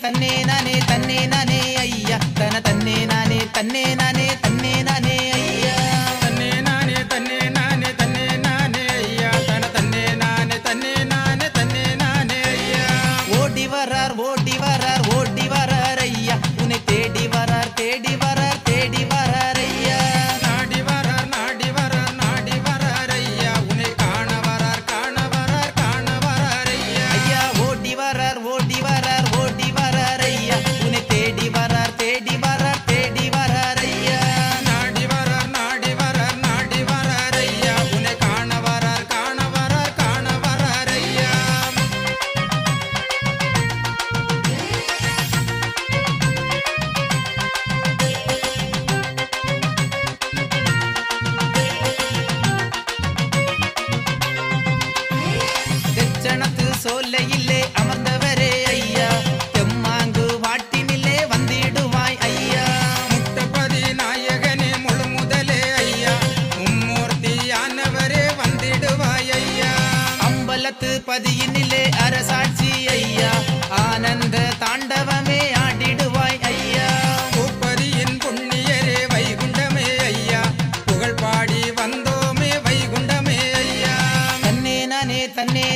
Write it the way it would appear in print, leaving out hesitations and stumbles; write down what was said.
தன்னே நானே தன்னே நானே ஐயா தன தன்னே நானே தன்னே நானே தன்னே நானே ஐயா தன்னே நானே தன்னே நானே தன்னே நானே ஐயா தன தன்னே நானே தன்னே நானே தன்னே நானே ஐயா ஓடி வரார் ஓடி வரார் ஓடி வரார் ஐயா உன்னை தேடி வரார் தேடி வரார் தேடி வரார் ஐயா நாடி வரார் நாடி வரார் நாடி வரார் ஐயா உன்னை காண வரார் காண வரார் காண வரார் ஐயா ஐயா ஓடி வரார் ஓடி வரார் ஓடி வரார் ஐயா உன்னை தேடி வரார் தேடி வரார் தேடி வரார் ஐயா நாடி வரார் நாடி வரார் நாடி வரார் ஐயா உன்னை காண வரார் காண வரார் காண வரார் ஐயா தெச்சணத்து சோலையிலே அமர்ந்தவரே ஐயா தெம்மாங்கு வாட்டினிலே வந்திடுவாய் ஐயா முட்டபதி நாயகனே முழு முதலே ஐயா மும்மூர்த்தியானவரே வந்திடுவாய் ஐயா அம்பலத்து பதியினிலே அரசாட்சி ஐயா ஆனந்த தாண்டவமே ஆடிடுவாய் ஐயா பூப்பதியின் புண்ணியரே வைகுண்டமே ஐயா புகழ் பாடி வந்தோமே வைகுண்டமே ஐயா தன்னே நானே தன்னே